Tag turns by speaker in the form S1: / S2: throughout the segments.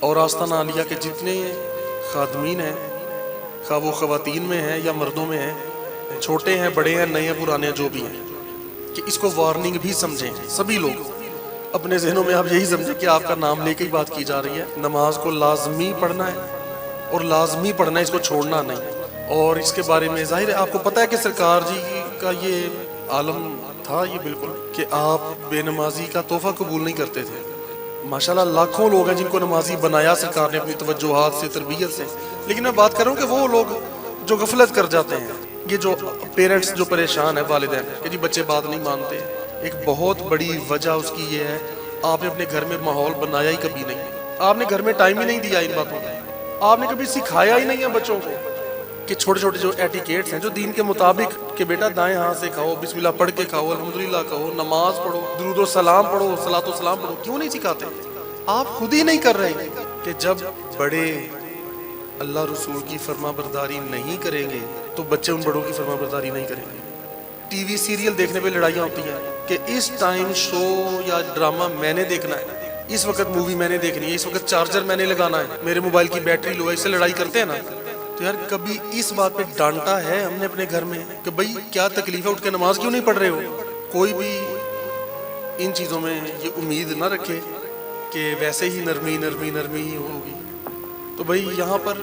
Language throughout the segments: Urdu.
S1: اور آستانہ عالیہ کے جتنے خادمین ہیں، خواہ وہ خواتین میں ہیں یا مردوں میں ہیں، چھوٹے ہیں بڑے ہیں نئے ہیں پرانے ہیں جو بھی ہیں، کہ اس کو وارننگ بھی سمجھیں. سبھی لوگ اپنے ذہنوں میں آپ یہی سمجھیں کہ آپ کا نام لے کے ہی بات کی جا رہی ہے. نماز کو لازمی پڑھنا ہے اور لازمی پڑھنا ہے، اس کو چھوڑنا نہیں. اور اس کے بارے میں ظاہر ہے آپ کو پتہ ہے کہ سرکار جی کا یہ عالم تھا یہ بالکل کہ آپ بے نمازی کا تحفہ قبول نہیں کرتے تھے. ماشاءاللہ لاکھوں لوگ ہیں جن کو نمازی بنایا سرکار نے اپنی توجہات سے، تربیت سے. لیکن میں بات کر رہا ہوں کہ وہ لوگ جو غفلت کر جاتے ہیں، یہ جو پیرنٹس جو پریشان ہیں، والدین کہ جی بچے بات نہیں مانتے، ایک بہت بڑی وجہ اس کی یہ ہے آپ نے اپنے گھر میں ماحول بنایا ہی کبھی نہیں. آپ نے گھر میں ٹائم ہی نہیں دیا ان باتوں کو. آپ نے کبھی سکھایا ہی نہیں ہے بچوں کو کہ چھوٹے چھوٹے جو ایٹیکیٹس ہیں جو دین کے مطابق کہ بیٹا دائیں ہاتھ سے کھاؤ، بسم اللہ پڑھ کے کھاؤ، الحمدللہ کہو، نماز پڑھو، درود و سلام پڑھو، صلاۃ و سلام پڑھو، کیوں نہیں سکھاتے؟ آپ خود ہی نہیں کر رہے. کہ جب بڑے اللہ رسول کی فرما برداری نہیں کریں گے تو بچے ان بڑوں کی فرما برداری نہیں کریں گے. ٹی وی سیریل دیکھنے پہ لڑائیاں ہوتی ہیں کہ اس ٹائم شو یا ڈرامہ میں نے دیکھنا ہے، اس وقت مووی میں نے دیکھنی ہے، اس وقت چارجر میں نے لگانا ہے، میرے موبائل کی بیٹری لو ہے، اس سے لڑائی کرتے ہیں نا. تو یار کبھی اس بات پہ ڈانٹا ہے ہم نے اپنے گھر میں کہ بھائی کیا تکلیف ہے، اٹھ کے نماز کیوں نہیں پڑھ رہے ہو؟ کوئی بھی ان چیزوں میں یہ امید نہ رکھے کہ ویسے ہی نرمی نرمی نرمی ہی ہوگی. تو بھائی یہاں پر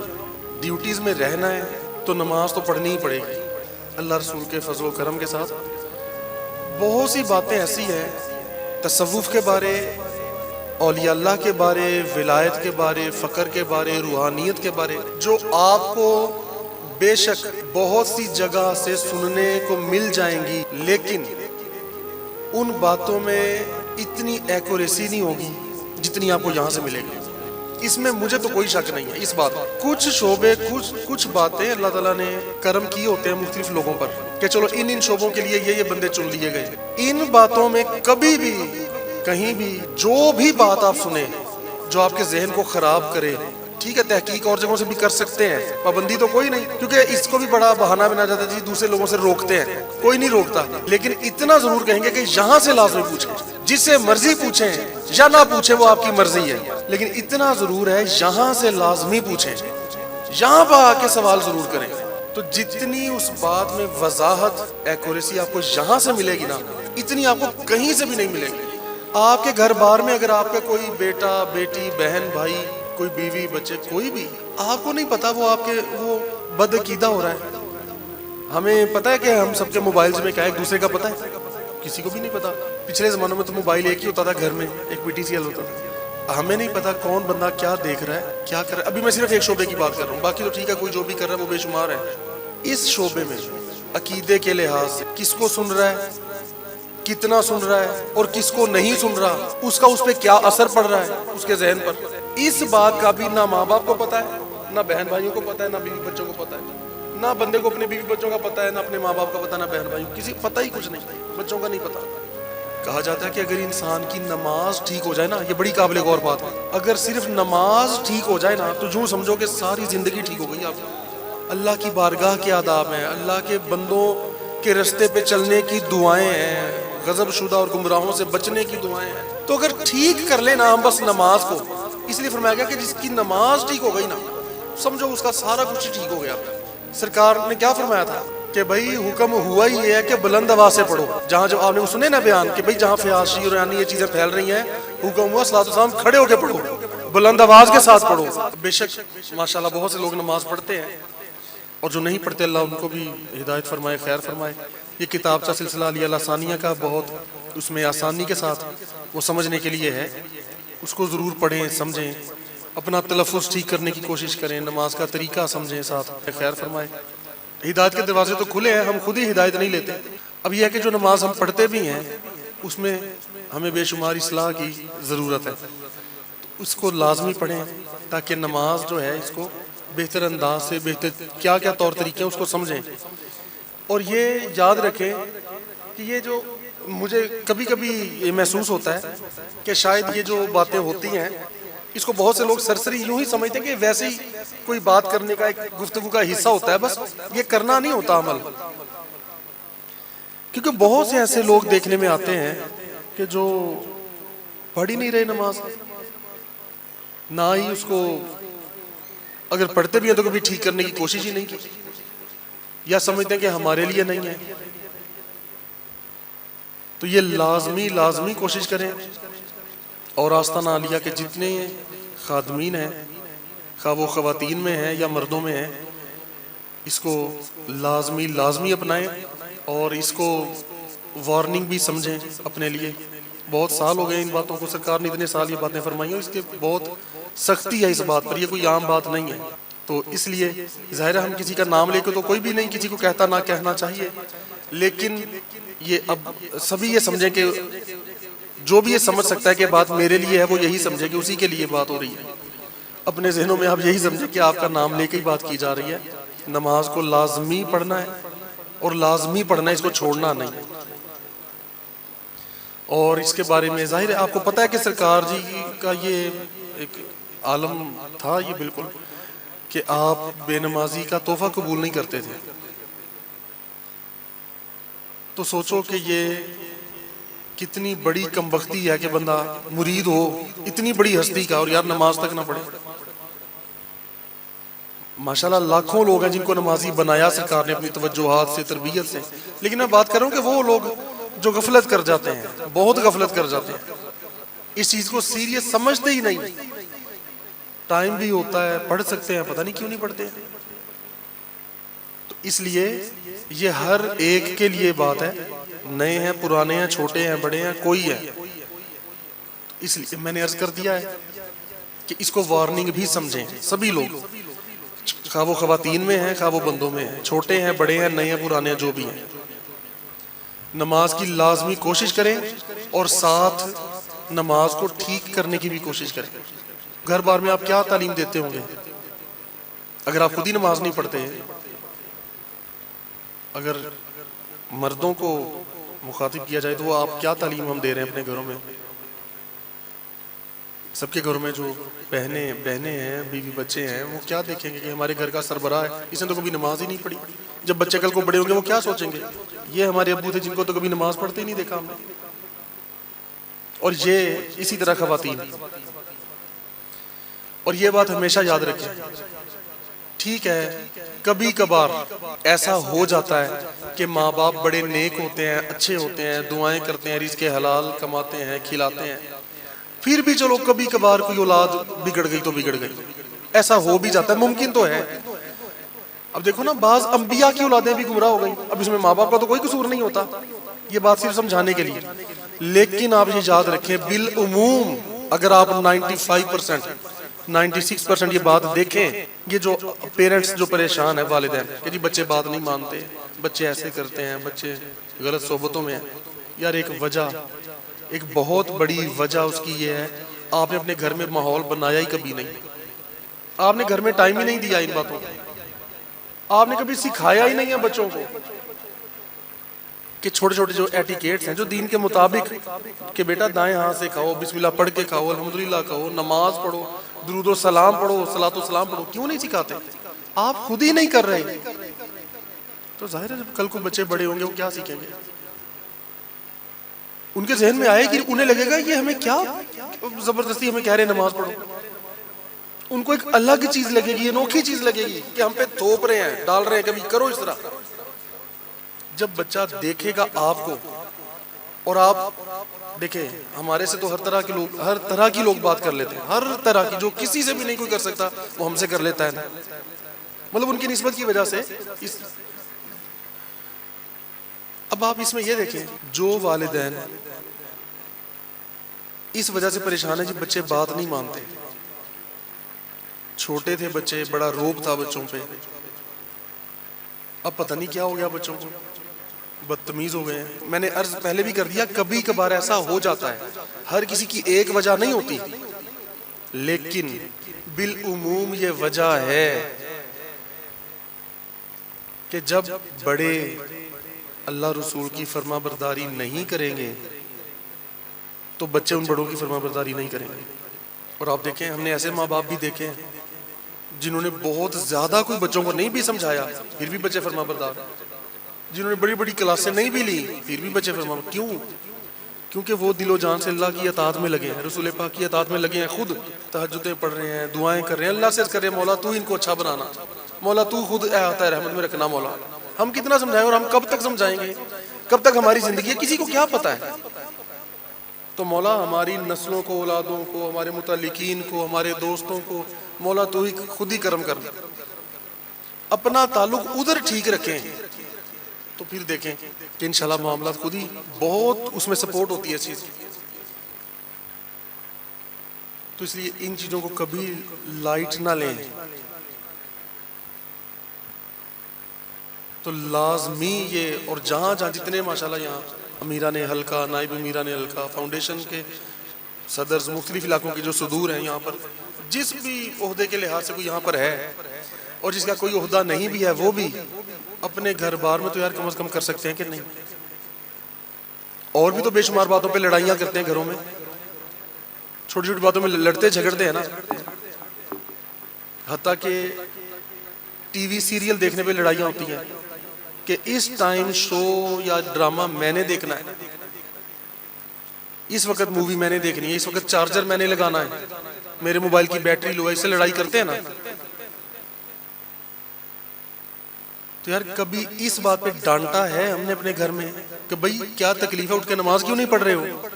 S1: ڈیوٹیز میں رہنا ہے تو نماز تو پڑھنی ہی پڑے گی. اللہ رسول کے فضل و کرم کے ساتھ بہت سی باتیں ایسی ہیں تصوف کے بارے، اولیاء اللہ کے بارے، ولایت کے بارے، فقر کے بارے، روحانیت کے بارے، جو آپ کو بے شک بہت سی جگہ سے سننے کو مل جائیں گی، لیکن ان باتوں میں اتنی ایکوریسی نہیں ہوگی جتنی آپ کو یہاں سے ملے گی. اس میں مجھے تو کوئی شک نہیں ہے اس بات. کچھ شعبے کچھ باتیں اللہ تعالیٰ نے کرم کیے ہوتے ہیں مختلف لوگوں پر کہ چلو ان شعبوں کے لیے یہ بندے چن لیے گئے. ان باتوں میں کبھی بھی کہیں بھی جو بھی بات آپ سنیں جو آپ کے ذہن کو خراب کرے، ٹھیک ہے تحقیق اور جگہوں سے بھی کر سکتے ہیں، پابندی تو کوئی نہیں، کیونکہ اس کو بھی بڑا بہانہ بنا جاتا ہے جی دوسرے لوگوں سے روکتے ہیں، کوئی نہیں روکتا. لیکن اتنا ضرور کہیں گے کہ یہاں سے لازمی پوچھیں، جس سے مرضی پوچھیں یا نہ پوچھیں وہ آپ کی مرضی ہے، لیکن اتنا ضرور ہے یہاں سے لازمی پوچھیں، یہاں پر آ کے سوال ضرور کریں. تو جتنی اس بات میں وضاحت ایکوریسی آپ کو یہاں سے ملے گی نا، اتنی آپ کو کہیں سے بھی نہیں ملے گی. آپ کے گھر بار میں اگر آپ کا کوئی بیٹا بیٹی بہن بھائی کوئی بیوی بچے کوئی بھی آپ کو نہیں پتا وہ آپ کے وہ بدعقیدہ ہو رہا ہے. ہمیں پتا ہے کہ ہم سب کے موبائلز میں کیا ہے ایک دوسرے کا پتا ہے؟ کسی کو بھی نہیں پتا. پچھلے زمانوں میں تو موبائل ایک ہی ہوتا تھا گھر میں، ایک پی ٹی سی ایل ہوتا تھا. ہمیں نہیں پتا کون بندہ کیا دیکھ رہا ہے کیا کر رہا ہے. ابھی میں صرف ایک شعبے کی بات کر رہا ہوں، باقی تو ٹھیک ہے کوئی جو بھی کر رہا ہے وہ بے شمار ہے. اس شعبے میں عقیدے کے لحاظ سے کس کو سن رہا ہے، کتنا سن رہا ہے اور کس کو نہیں سن رہا، اس کا اس پہ کیا اثر پڑ رہا ہے اس کے ذہن پر، اس بات کا بھی نہ ماں باپ کو پتا ہے، نہ بہن بھائیوں کو پتا ہے، نہ بیوی بچوں کو پتا ہے. نہ بندے کو اپنے بیوی بچوں کا پتا ہے، نہ اپنے ماں باپ کا پتا، نہ بہن بھائیوں کسی پتہ ہی کچھ نہیں، بچوں کا نہیں پتا. کہا جاتا ہے کہ اگر انسان کی نماز ٹھیک ہو جائے نا، یہ بڑی قابل غور بات ہے، اگر صرف نماز ٹھیک ہو جائے نا تو یوں سمجھو کہ ساری زندگی ٹھیک ہو گئی آپ کی. اللہ کی بارگاہ کے آداب ہیں، اللہ کے بندوں کے رستے پہ چلنے کی دعائیں ہیں، غضب شدہ اور گمراہوں سے بچنے کی دعائیں ہیں. تو اگر ٹھیک کر لیں نا ہم بس نماز کو، اس لیے فرمایا گیا کہ جس کی نماز ٹھیک ہو گئی نا سمجھو اس کا سارا کچھ ٹھیک ہو گیا. سرکار نے کیا فرمایا تھا کہ بھائی حکم ہوا ہی یہ ہے کہ بلند آواز سے پڑھو. جہاں جو آپ نے سنے نا بیان کہ بھائی جہاں فحاشی اور یعنی یہ چیزیں پھیل رہی ہیں، حکم ہوا صلاۃ والسلام کھڑے ہو کے پڑھو، بلند آواز کے ساتھ پڑھو. بے شک ماشاءاللہ بہت سے لوگ نماز پڑھتے ہیں اور جو نہیں پڑھتے اللہ ان کو بھی ہدایت فرمائے، خیر فرمائے. یہ کتاب کا سلسلہ علی الثانیہ کا بہت اس میں آسانی کے ساتھ وہ سمجھنے کے لیے ہے، اس کو ضرور پڑھیں سمجھیں، اپنا تلفظ ٹھیک کرنے کی کوشش کریں، نماز کا طریقہ سمجھیں، ساتھ خیر فرمائے. ہدایت کے دروازے تو کھلے ہیں، ہم خود ہی ہدایت نہیں لیتے. اب یہ ہے کہ جو نماز ہم پڑھتے بھی ہیں اس میں ہمیں بے شمار اصلاح کی ضرورت ہے، اس کو لازمی پڑھیں تاکہ نماز جو ہے اس کو بہتر انداز سے بہتر کیا کیا طور طریقے ہیں اس کو سمجھیں. اور یہ یاد رکھیں کہ یہ جو مجھے کبھی کبھی یہ محسوس ہوتا ہے کہ شاید یہ جو باتیں ہوتی ہیں اس کو بہت سے لوگ سرسری یوں ہی سمجھتے ہیں کہ ویسے ہی کوئی بات کرنے کا ایک گفتگو کا حصہ ہوتا ہے، بس یہ کرنا نہیں ہوتا عمل. کیونکہ بہت سے ایسے لوگ دیکھنے میں آتے ہیں کہ جو پڑھ ہی نہیں رہے نماز، نہ ہی اس کو اگر پڑھتے بھی ہیں تو کبھی ٹھیک کرنے کی کوشش ہی نہیں کی، یا سمجھتے ہیں کہ ہمارے لیے نہیں ہے. تو یہ لازمی کوشش کریں. اور آستانہ عالیہ کے جتنے خادمین ہیں، خواہ وہ خواتین میں ہیں یا مردوں میں ہیں، اس کو لازمی اپنائیں اور اس کو وارننگ بھی سمجھیں اپنے لیے. بہت سال ہو گئے ان باتوں کو، سرکار نے اتنے سال یہ باتیں فرمائی ہیں، اس کے بہت سختی ہے اس بات پر، یہ کوئی عام بات نہیں ہے. تو اس لیے ظاہر ہے ہم کسی کا نام لے کے تو کوئی بھی نہیں کسی کو کہتا نہ کہنا چاہیے، لیکن یہ اب سبھی یہ سمجھیں کہ جو بھی یہ سمجھ سکتا ہے کہ بات میرے لیے ہے وہ یہی سمجھے کہ اسی کے لیے بات ہو رہی ہے. اپنے ذہنوں میں آپ یہی سمجھیں کہ آپ کا نام لے کے ہی بات کی جا رہی ہے. نماز کو لازمی پڑھنا ہے اور لازمی پڑھنا ہے، اس کو چھوڑنا نہیں. اور اس کے بارے میں ظاہر ہے آپ کو پتہ ہے کہ سرکار جی کا یہ ایک عالم تھا یہ بالکل، کہ آپ بے نمازی کا تحفہ قبول نہیں کرتے تھے. تو سوچو کہ یہ کتنی بڑی کمبختی ہے کہ بندہ مرید ہو اتنی بڑی ہستی کا اور یار نماز تک نہ پڑھے. ماشاءاللہ لاکھوں لوگ ہیں جن کو نمازی بنایا سرکار نے اپنی توجہات سے، تربیت سے، لیکن میں بات کر رہا ہوں کہ وہ لوگ جو غفلت کر جاتے ہیں، بہت غفلت کر جاتے ہیں، اس چیز کو سیریس سمجھتے ہی نہیں. ٹائم بھی ہوتا ہے، پڑھ سکتے ہیں، پتہ نہیں کیوں نہیں پڑھتے. تو اس لیے یہ ہر ایک کے لیے بات ہے، نئے ہیں، پرانے ہیں، چھوٹے ہیں، بڑے ہیں، کوئی ہے. اس لیے میں نے عرض کر دیا ہے کہ اس کو وارننگ بھی سمجھیں سبھی لوگ، خواہ وہ خواتین میں ہیں خواہ وہ بندوں میں ہیں، چھوٹے ہیں، بڑے ہیں، نئے ہیں، پرانے ہیں، جو بھی ہیں. نماز کی لازمی کوشش کریں اور ساتھ نماز کو ٹھیک کرنے کی بھی کوشش کریں. گھر بار میں آپ کیا تعلیم دیتے ہوں گے اگر آپ خود ہی نماز نہیں پڑھتے؟ اگر مردوں کو مخاطب کیا جائے تو وہ آپ کیا تعلیم ہم دے رہے ہیں اپنے گھروں میں؟ سب کے گھروں میں جو بہنیں ہیں، بیوی بچے ہیں، وہ کیا دیکھیں گے کہ ہمارے گھر کا سربراہ ہے، اس نے تو کبھی نماز ہی نہیں پڑھی. جب بچے کل کو بڑے ہوں گے وہ کیا سوچیں گے؟ یہ ہمارے ابو تھے جن کو تو کبھی نماز پڑھتے ہی نہیں دیکھا ہم نے. اور یہ اسی طرح خواتین. اور یہ بات ہمیشہ یاد رکھیں، ٹھیک ہے کبھی کبھار ایسا ہو جاتا ہے کہ ماں باپ بڑے نیک ہوتے ہیں، اچھے ہوتے ہیں، دعائیں کرتے ہیں، رزق حلال کماتے ہیں، کھلاتے ہیں، پھر بھی چلو کبھی کبھار کوئی اولاد بگڑ گئی تو بگڑ گئی، ایسا ہو بھی جاتا ہے، ممکن تو ہے. اب دیکھو نا بعض انبیاء کی اولادیں بھی گمراہ ہو گئی، اب اس میں ماں باپ کا تو کوئی قصور نہیں ہوتا. یہ بات صرف سمجھانے کے لیے. لیکن آپ یہ یاد رکھیں بالعموم اگر آپ 95% 96% یہ بات دیکھیں، یہ جو پیرنٹس جو پریشان ہیں، والدین کہ جی بچے بات نہیں مانتے، بچے ایسے کرتے ہیں، بچے غلط صحبتوں میں ہیں، یار ایک بہت بڑی وجہ اس کی یہ ہے آپ نے اپنے گھر میں ماحول بنایا ہی کبھی نہیں. آپ نے گھر میں ٹائم ہی نہیں دیا ان باتوں کو، آپ نے کبھی سکھایا ہی نہیں ہے بچوں کو کہ چھوٹے چھوٹے جو ایٹیکیٹس ہیں جو دین کے مطابق، کہ بیٹا دائیں ہاتھ سے کھاؤ، بسم اللہ پڑھ کے کھاؤ، الحمدللہ کہو، نماز پڑھو، درود و سلام پڑھو، صلاۃ و سلام پڑھو. کیوں نہیں سکھاتے؟ آپ خود ہی نہیں کر رہے. تو ظاہر ہے جب کل کو بچے بڑے ہوں گے وہ کیا سیکھیں گے؟ ان کے ذہن میں آئے کہ انہیں لگے گا یہ ہمیں کیا زبردستی ہمیں کہہ رہے ہیں نماز پڑھو. ان کو ایک الگ چیز لگے گی، انوکھی چیز لگے گی کہ ہم پہ تھوپ رہے ہیں، ڈال رہے ہیں، کبھی کرو اس طرح. جب بچہ دیکھے گا آپ کو، اور آپ دیکھیں ہمارے سے تو ہر طرح کی لوگ بات کر لیتے ہیں، ہر طرح کی، جو کسی سے بھی نہیں کوئی کر سکتا وہ ہم سے کر لیتا ہے. مطلب ان کی نسبت کی وجہ سے اب آپ اس میں یہ دیکھیں جو والدین اس وجہ سے پریشان ہیں جب بچے بات نہیں مانتے. چھوٹے تھے بچے، بڑا روب تھا بچوں پہ، اب پتہ نہیں کیا ہو گیا بچوں کو، بدتمیز ہو گئے ہیں. میں نے عرض پہلے بھی کر دیا کبھی کبھار ایسا ہو جاتا ہے، ہر کسی کی ایک وجہ نہیں ہوتی، لیکن بالعموم یہ وجہ ہے کہ جب بڑے اللہ رسول کی فرما برداری نہیں کریں گے تو بچے ان بڑوں کی فرما برداری نہیں کریں گے. اور آپ دیکھیں ہم نے ایسے ماں باپ بھی دیکھے ہیں جنہوں نے بہت زیادہ کوئی بچوں کو نہیں بھی سمجھایا پھر بھی بچے فرما بردار، جنہوں نے بڑی بڑی کلاسیں نہیں بھی لی پھر بھی بچے فرما بردار. کیوں؟ کیونکہ وہ دل و جان سے اللہ کی اطاعت میں لگے ہیں، رسول پاک کی اطاعت میں لگے ہیں، خود تہجدیں پڑھ رہے ہیں، دعائیں کر رہے ہیں، اللہ سے کر رہے ہیں مولا تو ان کو اچھا بنانا، مولا تو خود احاطہ رحمت میں رکھنا مولا۔ ہم کتنا سمجھائیں اور ہم کب تک سمجھائیں گے، کب تک ہماری زندگی ہے، کسی کو کیا پتہ ہے۔ تو مولا ہماری نسلوں کو، اولادوں کو، ہمارے متعلقین کو، ہمارے دوستوں کو مولا تو ہی خود ہی کرم کر، اپنا تعلق ادھر ٹھیک رکھیں تو پھر دیکھیں کہ انشاءاللہ معاملات خود ہی بہت اس میں سپورٹ ہوتی ہے اس چیز۔ تو اس لیے ان چیزوں کو کبھی لائٹ نہ لیں، تو لازمی یہ، اور جہاں جہاں جتنے ماشاءاللہ یہاں امیران حلقہ، نائب امیران حلقہ، فاؤنڈیشن کے صدر، مختلف علاقوں کے جو صدور ہیں یہاں پر، جس بھی عہدے کے لحاظ سے کوئی یہاں پر ہے، اور جس کا کوئی عہدہ نہیں بھی ہے، وہ بھی اپنے گھر بار میں تو یار کم از کم کر سکتے ہیں کہ نہیں؟ اور بھی تو بے شمار باتوں پہ لڑائیاں کرتے ہیں گھروں میں، چھوٹی چھوٹی باتوں میں لڑتے جھگڑتے ہیں نا، حتیٰ کہ ٹی وی سیریل دیکھنے پہ لڑائیاں ہوتی ہیں کہ اس ٹائم شو یا ڈرامہ میں نے دیکھنا ہے، اس وقت مووی میں نے دیکھنی ہے، اس وقت چارجر میں نے لگانا ہے، میرے موبائل کی بیٹری لو ہے، اس سے لڑائی کرتے ہیں نا۔ تو یار کبھی اس بات پہ ڈانٹا ہے ہم نے اپنے گھر میں کہ بھئی کیا تکلیف ہے، اٹھ کے نماز کیوں نہیں پڑھ رہے ہو؟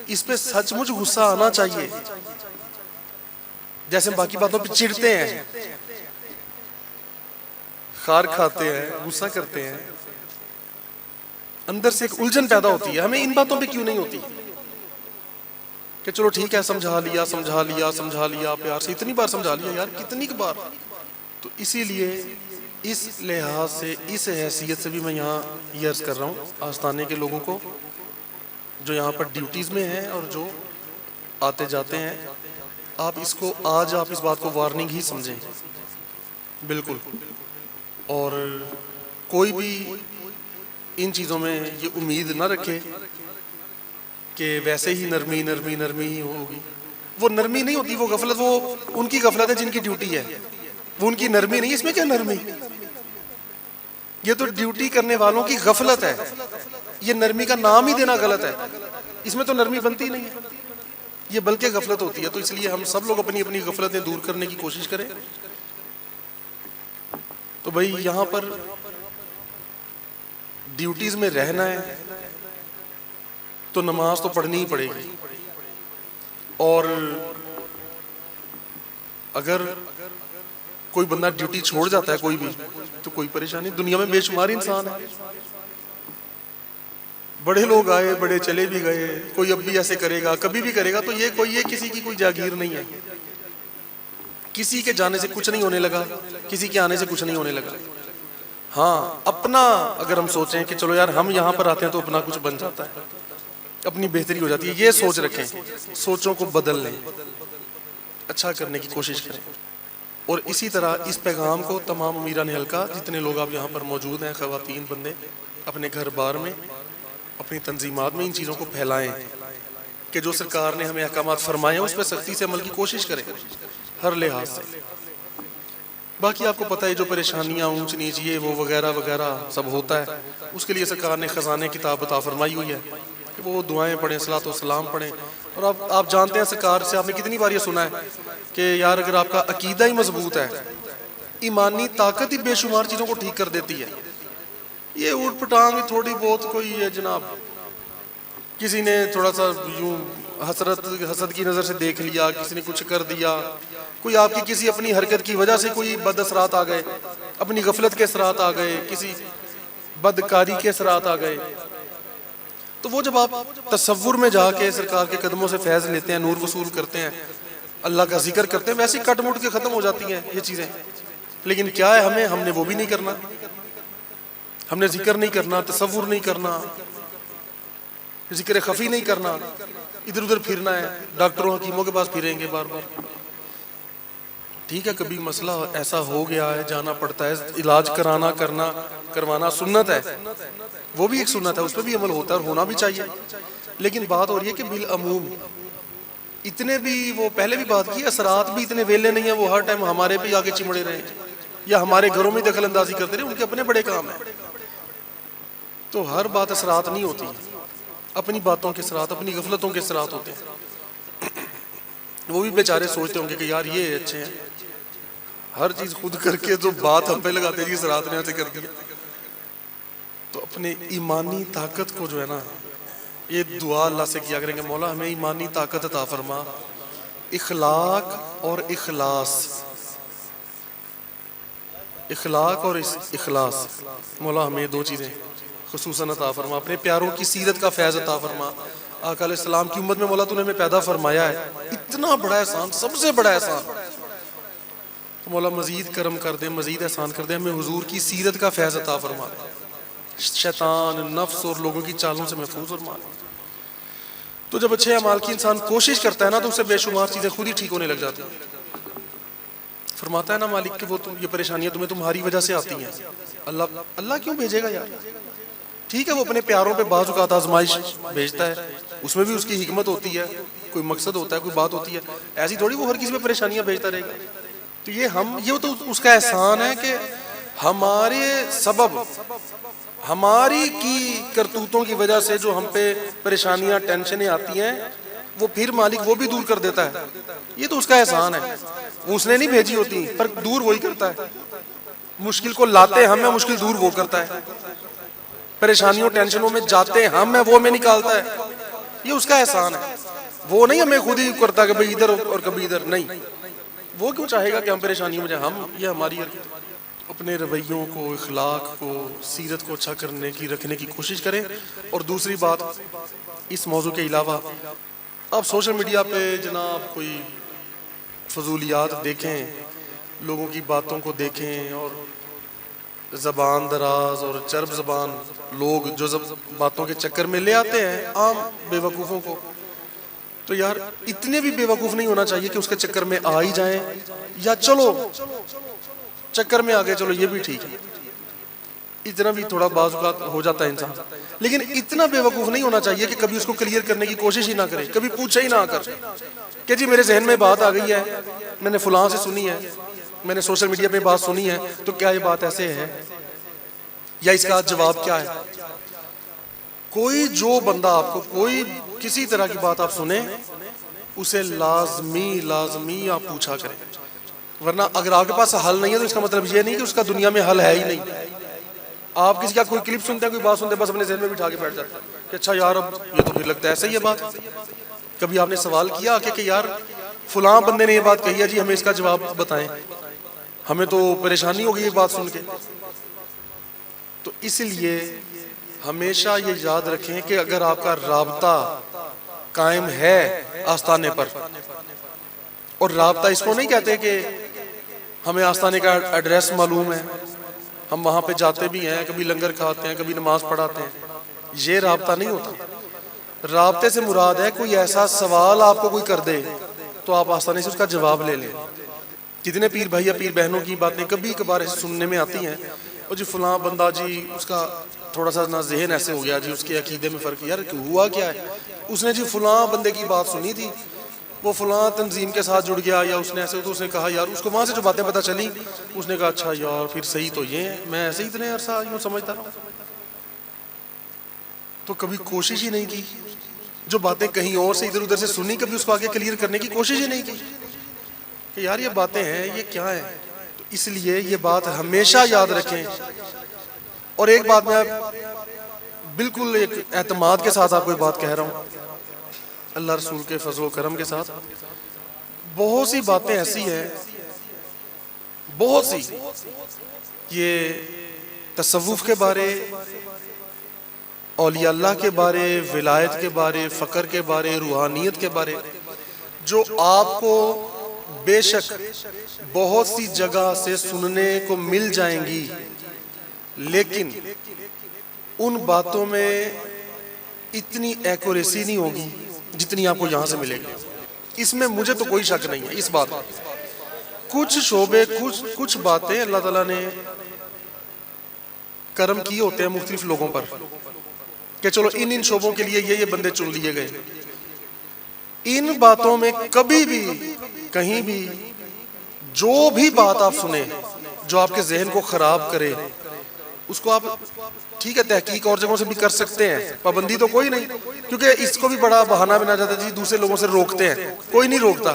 S1: اس پہ سچ مچ غصہ آنا چاہیے۔ جیسے ہم باقی باتوں پہ چڑھتے ہیں، خار کھاتے ہیں، غصہ کرتے ہیں، اندر سے ایک الجھن پیدا ہوتی ہے، ہمیں ان باتوں پہ کیوں نہیں ہوتی کہ چلو ٹھیک ہے سمجھا لیا سمجھا لیا سمجھا لیا، پیار سے اتنی بار سمجھا لیا یار، کتنی بار۔ تو اسی لیے اس لحاظ سے، اس حیثیت سے بھی میں یہاں یہ عرض کر رہا ہوں آستانے کے لوگوں کو جو یہاں پر ڈیوٹیز میں ہیں اور جو آتے جاتے ہیں، آپ اس کو، آج آپ اس بات کو وارننگ ہی سمجھیں بالکل، اور کوئی بھی ان چیزوں میں یہ امید نہ رکھے کہ ویسے ہی نرمی نرمی نرمی ہی ہوگی۔ وہ نرمی نہیں ہوتی، وہ غفلت، وہ ان کی غفلت ہے جن کی ڈیوٹی ہے، وہ ان کی نرمی نہیں۔ اس میں کیا نرمی، یہ تو ڈیوٹی کرنے والوں کی غفلت ہے، یہ نرمی کا نام ہی دینا غلط ہے، اس میں تو نرمی بنتی نہیں ہے، یہ بلکہ غفلت ہوتی ہے۔ تو اس لیے ہم سب لوگ اپنی اپنی غفلتیں دور کرنے کی کوشش کریں۔ تو بھائی یہاں پر ڈیوٹیز میں رہنا ہے تو نماز تو پڑھنی ہی پڑے گی، اور اگر کوئی بندہ ڈیوٹی چھوڑ جاتا ہے کوئی بھی تو کوئی پریشانی، دنیا میں بے شمار انسان ہے، بڑے لوگ آئے بڑے چلے بھی گئے، کوئی اب بھی ایسے کرے گا کبھی بھی کرے گا، تو یہ کسی کی کوئی جاگیر نہیں ہے، کسی کے جانے سے کچھ نہیں ہونے لگا، کسی کے آنے سے کچھ نہیں ہونے لگا۔ ہاں اپنا اگر ہم سوچیں کہ چلو یار ہم یہاں پر آتے ہیں تو اپنا کچھ بن جاتا ہے، اپنی بہتری ہو جاتی ہے، یہ سوچ رکھیں، سوچوں کو بدل لیں، اچھا کرنے کی کوشش کریں۔ اور اسی طرح اس پیغام کو تمام امیران حلقہ، جتنے لوگ آپ یہاں پر موجود ہیں، خواتین بندے، اپنے گھر بار میں، اپنی تنظیمات میں ان چیزوں کو پھیلائیں کہ جو سرکار نے ہمیں احکامات فرمائے ہیں اس پہ سختی سے عمل کی کوشش کریں ہر لحاظ سے۔ باقی آپ کو پتہ ہے جو پریشانیاں اونچ نیچ یہ وہ وغیرہ وغیرہ سب ہوتا ہے، اس کے لیے سرکار نے خزانے کتاب عطا فرمائی ہوئی ہے کہ وہ دعائیں پڑھیں، صلاۃ و سلام پڑھیں۔ اور آپ جانتے ہیں سرکار سے آپ نے کتنی بار یہ سنا ہے کہ یار اگر آپ کا عقیدہ ہی مضبوط ہے، ایمانی طاقت ہی بے شمار چیزوں کو ٹھیک کر دیتی ہے۔ یہ اوٹ پٹانگ تھوڑی بہت کوئی ہے جناب، کسی نے تھوڑا سا یوں حسد کی نظر سے دیکھ لیا، کسی نے کچھ کر دیا، کوئی آپ کی کسی اپنی حرکت کی وجہ سے کوئی بد اثرات آ گئے، اپنی غفلت کے اثرات آ گئے، کسی بدکاری کے اثرات آ گئے، تو وہ جب آپ تصور میں جا کے سرکار کے قدموں سے فیض لیتے ہیں، نور وصول کرتے ہیں، اللہ کا ذکر کرتے ہیں، ویسے کٹ مٹ کے ختم ہو جاتی ہیں یہ چیزیں۔ لیکن کیا ہے ہم نے وہ بھی نہیں کرنا، ہم نے ذکر نہیں کرنا، تصور نہیں کرنا، ذکر خفی نہیں کرنا، ادھر ادھر پھرنا ہے، ڈاکٹروں حکیموں کے پاس پھریں گے بار بار۔ ٹھیک ہے کبھی مسئلہ ایسا ہو گیا ہے، جانا پڑتا ہے، علاج کروانا سنت ہے، وہ بھی ایک سنت ہے، اس پہ بھی عمل ہوتا ہے اور ہونا بھی چاہیے۔ لیکن بات ہو رہی ہے کہ بالعموم اتنے بھی، وہ پہلے بھی بات کی، اثرات بھی اتنے ویلے نہیں ہیں وہ ہر ٹائم ہمارے پہ آگے چمڑے رہے یا ہمارے گھروں میں دخل اندازی کرتے رہے، ان کے اپنے بڑے کام ہیں۔ تو ہر بات اثرات نہیں ہوتی، اپنی باتوں کے سرات، اپنی غفلتوں کے سرات ہوتے ہیں. وہ بھی بیچارے سوچتے ہوں گے کہ یار یہ اچھے ہیں، ہر چیز خود کر کے جو بات ہم پہ لگاتے ہیں سرات نے ایسے کر دیا. تو اپنے ایمانی طاقت کو جو ہے نا، یہ دعا اللہ سے کیا کریں گے، مولا ہمیں ایمانی طاقت عطا فرما، اخلاق اور اخلاص، اخلاق اور اخلاص، مولا ہمیں دو چیزیں خصوصاً عطا فرما. اپنے پیاروں کی سیرت کا فیض عطا فرما. آقا علیہ السلام کی امت میں مولا تو نے ہمیں پیدا فرمایا ہے، اتنا بڑا احسان، سب سے بڑا احسان. تو مولا مزید کرم کر دے، مزید احسان کر دے، ہمیں حضور کی سیرت کا فیض عطا فرما، شیطان، نفس اور لوگوں کی چالوں سے محفوظ فرما. تو جب اچھے اعمال کی انسان کوشش کرتا ہے نا تو اسے بے شمار چیزیں خود ہی ٹھیک ہونے لگ جاتی ہیں. فرماتا ہے نا مالک کہ وہ یہ پریشانیاں تمہیں تمہاری وجہ سے آتی ہیں. اللہ کیوں بھیجے گا یار؟ ٹھیک ہے وہ اپنے پیاروں پہ بعض اوقات آزمائش بھیجتا ہے، اس میں بھی اس کی حکمت ہوتی ہے، کوئی مقصد ہوتا ہے، کوئی بات ہوتی ہے. ایسی تھوڑی وہ ہر کسی پہ پریشانیاں بھیجتا رہے گا. تو یہ تو اس کا احسان ہے کہ ہمارے سبب، ہماری کی کرتوتوں کی وجہ سے جو ہم پہ پریشانیاں، ٹینشنیں آتی ہیں، وہ پھر مالک وہ بھی دور کر دیتا ہے. یہ تو اس کا احسان ہے. اس نے نہیں بھیجی ہوتی پر دور وہی کرتا ہے. مشکل کو لاتے ہم ہیں، مشکل دور وہ کرتا ہے. پریشانیوں ٹینشنوں میں جاتے ہم ہیں، وہ میں نکالتا ہے. یہ اس کا احسان ہے. وہ نہیں ہمیں خود ہی کرتا کہ بھئی ادھر اور کبھی ادھر. نہیں، وہ کیوں چاہے گا کہ ہم پریشانیوں میں جائیں؟ یہ ہماری اپنے رویوں کو، اخلاق کو، سیرت کو اچھا کرنے کی، رکھنے کی کوشش کریں. اور دوسری بات اس موضوع کے علاوہ، آپ سوشل میڈیا پہ جناب کوئی فضولیات دیکھیں، لوگوں کی باتوں کو دیکھیں، اور زبان دراز اور چرب زبان لوگ جو باتوں کے چکر میں لے آتے ہیں عام بے وقوفوں کو، تو یار اتنے بھی بے وقوف نہیں ہونا چاہیے کہ اس کے چکر میں آ ہی جائیں، یا چلو چکر میں آگے چلو یہ بھی ٹھیک ہے. اتنا بھی تھوڑا بعض اوقات ہو جاتا ہے انسان، لیکن اتنا بے وقوف نہیں ہونا چاہیے کہ کبھی اس کو کلیئر کرنے کی کوشش ہی نہ کرے، کبھی پوچھے ہی نہ کر کہ جی میرے ذہن میں بات آ گئی ہے، میں نے فلاں سے سنی ہے، میں نے سوشل میڈیا پہ بات سنی ہے، تو کیا یہ بات ایسے ہے یا اس کا جواب کیا ہے؟ کوئی جو بندہ آپ کو کوئی کسی طرح کی بات آپ سنیں، اسے لازمی آپ پوچھا کریں. ورنہ اگر آپ کے پاس حل نہیں ہے تو اس کا مطلب یہ نہیں کہ اس کا دنیا میں حل ہے ہی نہیں. آپ کسی کا کوئی کلپ سنتے ہیں، کوئی بات سنتے ہیں، بس اپنے ذہن میں بٹھا کے بیٹھ جاتے ہیں کہ اچھا یار اب یہ تو پھر لگتا ہے ایسا ہی ہے بات. کبھی آپ نے سوال کیا کہ یار فلاں بندے نے یہ بات کہی ہے جی، ہمیں اس کا جواب بتائیں، ہمیں تو پریشانی ہوگی یہ بات سن کے. تو اس لیے ہمیشہ یہ یاد رکھیں کہ اگر آپ کا رابطہ قائم ہے آستانے پر، اور رابطہ اس کو نہیں کہتے کہ ہمیں آستانے کا ایڈریس معلوم ہے، ہم وہاں پہ جاتے بھی ہیں، کبھی لنگر کھاتے ہیں، کبھی نماز پڑھاتے ہیں، یہ رابطہ نہیں ہوتا. رابطے سے مراد ہے کوئی ایسا سوال آپ کو کوئی کر دے تو آپ آسانی سے اس کا جواب لے لیں. جتنے پیر بھائی یا پیر بہنوں کی باتیں کبھی کبھار سننے میں آتی ہیں، اور جی فلاں بندہ جی اس کا تھوڑا سا نہ ذہن ایسے ہو گیا جی، اس کے عقیدے میں فرق، یار ہوا کیا ہے؟ اس نے جی فلاں بندے کی بات سنی تھی، وہ فلاں تنظیم کے ساتھ جڑ گیا، یا اس نے ایسے، تو اس نے کہا یار، اس کو وہاں سے جو باتیں پتہ چلی، اس نے کہا اچھا یار پھر صحیح تو یہ ہے، میں ایسے ہی اتنے عرصہ یوں سمجھتا رہا. تو کبھی کوشش ہی نہیں کی، جو باتیں کہیں اور سے ادھر ادھر سے سنی، کبھی اس کو آگے کلیئر کرنے کی کوشش ہی نہیں کی کہ یار یہ باتیں ہیں، یہ کیا ہے. تو اس لیے یہ بات ہمیشہ یاد رکھیں. اور ایک بات میں بالکل ایک اعتماد کے ساتھ آپ کو ایک بات کہہ رہا ہوں، اللہ رسول کے فضل و کرم کے ساتھ، بہت سی باتیں ایسی ہیں، بہت سی، یہ تصوف کے بارے، اولیاء اللہ کے بارے، ولایت کے بارے، فقر کے بارے، روحانیت کے بارے، جو آپ کو بے شک بہت سی جگہ سے سننے کو مل جائیں گی، لیکن ان باتوں میں اتنی ایکوریسی نہیں ہوگی جتنی آپ کو یہاں سے ملے گی. اس میں مجھے تو کوئی شک نہیں ہے اس بات میں. کچھ شعبے، کچھ باتیں اللہ تعالیٰ نے کرم کیے ہوتے ہیں مختلف لوگوں پر کہ چلو ان شعبوں کے لیے یہ بندے چن لیے گئے. ان باتوں میں کبھی بھی کہیں بھی جو بھی بات آپ سنیں جو آپ کے ذہن کو خراب کرے، اس کو آپ ٹھیک ہے تحقیق اور جگہوں سے بھی کر سکتے ہیں، پابندی تو کوئی نہیں، کیونکہ اس کو بھی بڑا بہانہ بنا جاتا ہے جی دوسرے لوگوں سے روکتے ہیں، کوئی نہیں روکتا،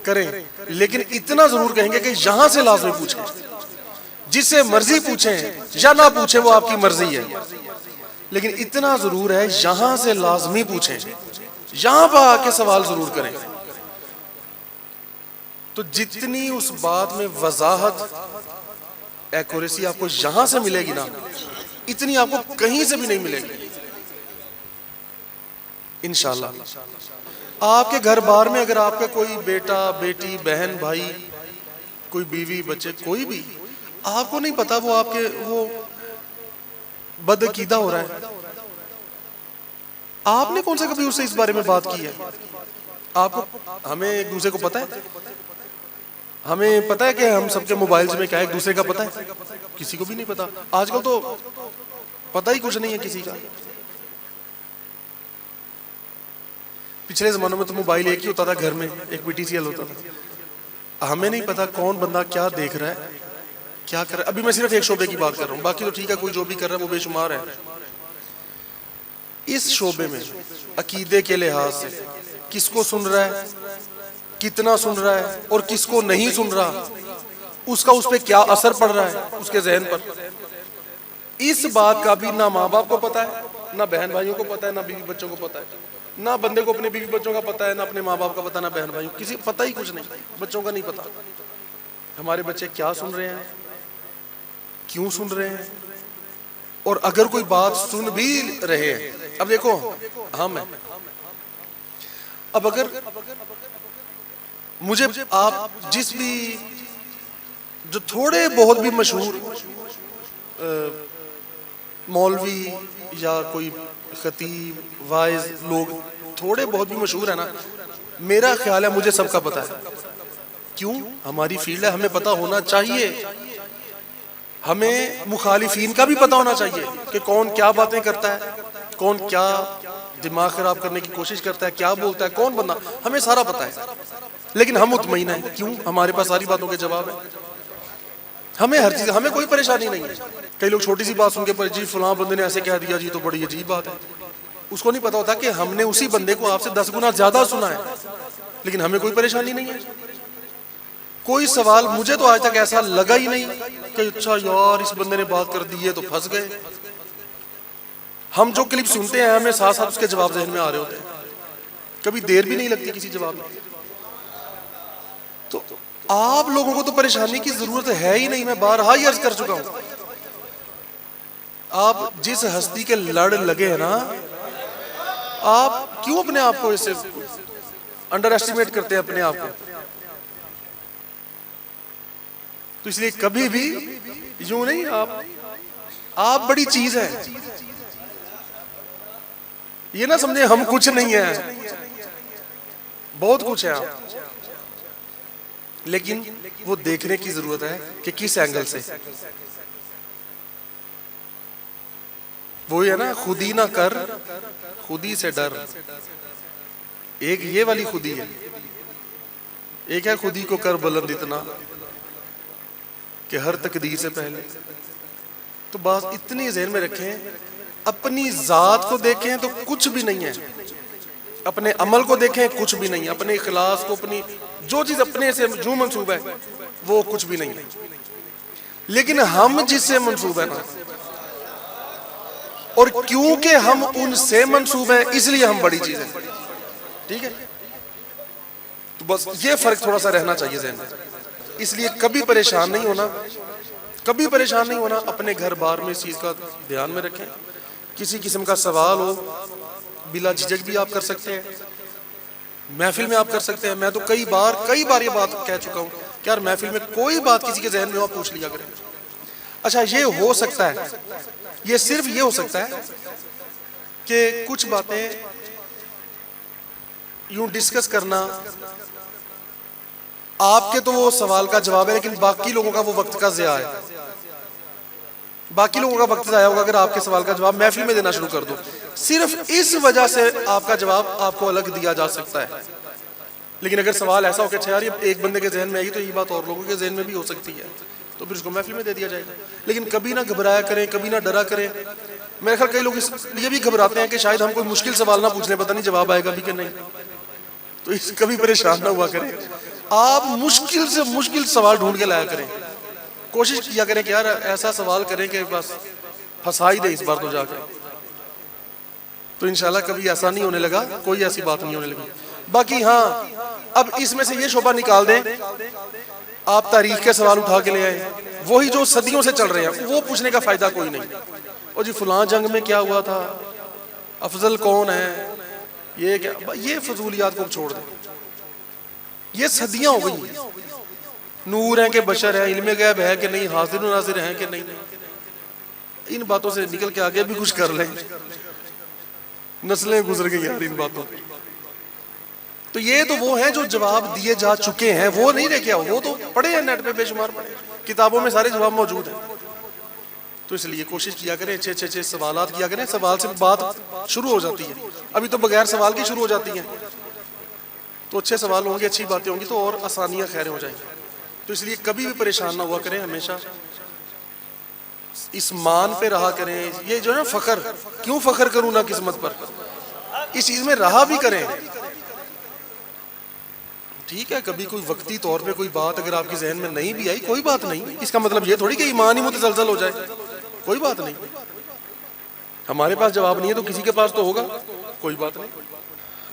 S1: کریں، لیکن اتنا ضرور کہیں گے کہ یہاں سے لازمی پوچھیں، جس سے مرضی پوچھیں یا نہ پوچھیں وہ آپ کی مرضی ہے، لیکن اتنا ضرور ہے یہاں سے لازمی پوچھیں، یہاں پہ آ کے سوال ضرور کریں۔ تو جتنی اس بات میں وضاحت، ایکوریسی آپ کو یہاں سے ملے گی نا، اتنی آپ کو کہیں سے بھی نہیں ملے گی انشاءاللہ۔ آپ کے گھر بار میں اگر آپ کا کوئی بیٹا، بیٹی، بہن، بھائی، کوئی بیوی، بچے، کوئی بھی آپ کو نہیں پتا وہ آپ کے وہ بدعقیدہ ہو رہا ہے، آپ نے کون سا کبھی اس سے اس بارے میں بات کی ہے؟ آپ کو، ہمیں ایک دوسرے کو پتا ہے، ہمیں پتا ہے کہ ہم سب کے موبائلز میں کیا ہے، ایک دوسرے کا پتا ہے؟ کسی کو بھی نہیں پتا، آج کل تو پتا ہی کچھ نہیں ہے کسی کا۔ پچھلے زمانوں میں تو موبائل ایک ہی ہوتا تھا گھر میں، ایک PTCL ہوتا تھا، ہمیں نہیں پتا کون بندہ کیا دیکھ رہا ہے، کیا کر رہا ہے۔ ابھی میں صرف ایک شعبے کی بات کر رہا ہوں، باقی تو ٹھیک ہے کوئی جو بھی کر رہا ہے وہ بے شمار ہے۔ اس شعبے میں عقیدے کے لحاظ سے کس کو سن رہا ہے، کتنا سن رہا ہے، اور کس کو نہیں سن رہا، اس کا اس پہ کیا اثر پڑ رہا ہے اس کے ذہن پر، اس بات کا بھی نہ ماں باپ کو پتا ہے، نہ بہن بھائیوں کو پتا ہے، نہ بیوی بچوں کو پتا ہے، نہ بندے کو اپنے بیوی بچوں کا پتا ہے، نہ اپنے ماں باپ کا پتا، نہ بہن بھائیوں، کسی کو پتا ہی کچھ نہیں، بچوں کا نہیں پتا ہمارے بچے کیا سن رہے ہیں، کیوں سن رہے ہیں، اور اگر کوئی بات سن بھی رہے ہیں، اب دیکھو ہم ہیں، اب اگر مجھے آپ جس بھی جو تھوڑے بہت بھی مشہور مولوی یا کوئی خطیب واعظ لوگ تھوڑے بہت بھی مشہور ہیں نا، میرا خیال ہے مجھے سب کا پتا ہے، کیوں؟ ہماری فیلڈ ہے، ہمیں پتا ہونا چاہیے، ہمیں مخالفین کا بھی پتا ہونا چاہیے کہ کون کیا باتیں کرتا ہے، کون کیا دماغ خراب کرنے کی کوشش کرتا ہے، کیا بولتا ہے، کون بندہ، ہمیں سارا پتا ہے، لیکن ہم مطمئن ہیں، کیوں؟ ہمارے پاس ساری باتوں کے جواب ہیں، ہمیں ہر چیز، ہمیں کوئی پریشانی نہیں ہے۔ کئی لوگ چھوٹی سی بات سن کے جی فلاں بندے نے ایسے کہہ دیا جی تو بڑی عجیب بات ہے، اس کو نہیں پتا ہوتا کہ ہم نے اسی بندے کو آپ سے 10 گنا زیادہ سنا ہے، لیکن ہمیں کوئی پریشانی نہیں ہے۔ کوئی سوال مجھے تو آج تک ایسا لگا ہی نہیں کہ اچھا یار اس بندے نے بات کر دی ہے تو پھنس گئے۔ ہم جو کلپ سنتے ہیں ہمیں ساتھ ساتھ اس کے جواب ذہن میں آ رہے ہوتے ہیں، کبھی دیر بھی نہیں لگتی کسی جواب میں۔ تو آپ لوگوں کو تو پریشانی کی ضرورت ہے ہی نہیں، میں بارہا ہی عرض کر چکا ہوں۔ آپ جس ہستی کے لڑ لگے ہیں نا، آپ کیوں اپنے آپ کو اس سے انڈر ایسٹیمیٹ کرتے ہیں اپنے آپ کو؟ تو اس لیے کبھی بھی یوں نہیں، آپ بڑی چیز ہے، یہ نہ سمجھیں ہم کچھ نہیں ہیں، بہت کچھ ہے آپ، لیکن وہ دیکھنے کی ضرورت ہے کہ کس اینگل سے۔ وہی ہے نا، خودی نہ کر خودی سے ڈر، ایک یہ والی خودی ہے، ایک ہے خودی کو کر بلند اتنا کہ ہر تقدیر سے پہلے۔ تو بات اتنی ذہن میں رکھیں، اپنی ذات کو دیکھیں تو کچھ بھی نہیں ہے، اپنے عمل کو دیکھیں کچھ بھی نہیں، اپنے اخلاص کو، اپنی جو چیز اپنے سے جو منسوب ہے وہ کچھ بھی نہیں ہے، لیکن ہم جس سے منسوب ہے نا، اور کیونکہ ہم ان سے منسوب ہیں اس لیے ہم بڑی چیز ہیں، ٹھیک ہے؟ تو بس یہ فرق تھوڑا سا رہنا چاہیے ذہن میں۔ اس لیے کبھی پریشان نہیں ہونا، کبھی پریشان نہیں ہونا، اپنے گھر بار میں اس چیز کا دھیان میں رکھیں۔ کسی قسم کا سوال ہو بلا جھجک بھی آپ کر سکتے ہیں، محفل میں آپ کر سکتے ہیں۔ میں تو کئی بار یہ بات کہہ چکا ہوں کہ یار محفل میں کوئی بات کسی کے ذہن میں ہو آپ پوچھ لیا کریں۔ اچھا یہ ہو سکتا ہے، یہ صرف یہ ہو سکتا ہے کہ کچھ باتیں یوں ڈسکس کرنا، آپ کے تو وہ سوال کا جواب ہے لیکن باقی لوگوں کا وہ وقت کا ضیاع ہے، باقی لوگوں کا وقت ضائع ہوگا اگر آپ کے سوال کا جواب محفل میں دینا شروع کر دو۔ صرف اس وجہ سے آپ کا جواب آپ کو الگ دیا جا سکتا ہے، لیکن اگر سوال ایسا ہو کہ اچھا یار یہ ایک بندے کے ذہن میں آئی تو یہ بات اور لوگوں کے ذہن میں بھی ہو سکتی ہے، تو پھر اس کو محفل میں دے دیا جائے گا۔ لیکن کبھی نہ گھبرایا کریں، کبھی نہ ڈرا کریں، میرے خیال کئی لوگ اس لیے بھی گھبراتے ہیں کہ شاید ہم کوئی مشکل سوال نہ پوچھ لیں، پتہ نہیں جواب آئے گا بھی کہ نہیں، تو اس کبھی پریشان نہ ہوا کریں. آپ مشکل سے مشکل سوال ڈھونڈ کے لایا کریں، کوشش کیا کریں کہ یار ایسا سوال کریں کہ بس پھنسا ہی دے اس بار تو جا کے. تو انشاءاللہ کبھی ایسا نہیں ہونے لگا، کوئی ایسی بات نہیں ہونے لگی. باقی ہاں اب اس میں سے یہ شعبہ نکال دیں، آپ تاریخ کے سوال اٹھا کے لے آئے، وہی جو صدیوں سے چل رہے ہیں وہ پوچھنے کا فائدہ کوئی نہیں. اور جی فلاں جنگ میں کیا ہوا تھا، افضل کون ہے، یہ کیا، یہ فضولیات کو چھوڑ دیں. یہ صدیاں ہو گئی، نور ہیں کہ بشر ہیں، علم غیب ہے کہ نہیں، حاضر و ناظر ہیں کہ نہیں، ان باتوں سے نکل کے آگے بھی کچھ کر لیں. نسلیں گزر گئی یار ان باتوں پہ. تو یہ تو وہ ہیں جو جواب دیے جا چکے ہیں، وہ نہیں رہ گیا، وہ تو پڑھے ہیں نیٹ پہ، بے شمار پڑھے، کتابوں میں سارے جواب موجود ہیں. تو اس لیے کوشش کیا کریں، اچھے سوالات کیا کریں، سوال سے بات شروع ہو جاتی ہے. ابھی تو بغیر سوال کی شروع ہو جاتی ہیں، تو اچھے سوال ہوں گے، اچھی باتیں ہوں گی تو اور آسانیاں خیریں ہو جائیں گی. تو اس لیے کبھی بھی پریشان نہ ہوا کریں، ہمیشہ اس مان پہ رہا کریں. یہ جو ہے نا فخر، کیوں فخر کروں نہ قسمت پر، اس چیز میں رہا بھی کریں. ٹھیک ہے کبھی کوئی وقتی طور پہ کوئی بات اگر آپ کی ذہن میں نہیں بھی آئی، کوئی بات نہیں، اس کا مطلب یہ تھوڑی کہ ایمان ہی متزلزل ہو جائے، کوئی بات نہیں. ہمارے پاس جواب نہیں ہے تو کسی کے پاس تو ہوگا، کوئی بات نہیں.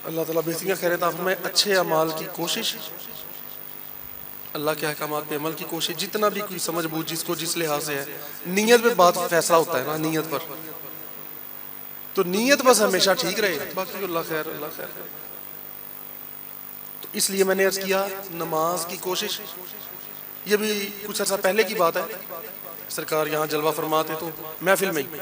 S1: اللہ تعالیٰ بہترین خیر عطا فرمائے. اچھے اعمال کی کوشش، اللہ کے احکامات پہ عمل کی کوشش، جتنا بھی کوئی سمجھ بوجھ جس کو جس لحاظ سے ہے. نیت پہ بات فیصلہ ہوتا ہے نا، نیت پر، تو نیت بس ہمیشہ ٹھیک رہے، باقی اللہ خیر، اللہ خیر. تو اس لیے میں نے عرض کیا نماز کی کوشش. یہ بھی کچھ عرصہ پہلے کی بات ہے، سرکار یہاں جلوہ فرماتے تو محفل میں ہی،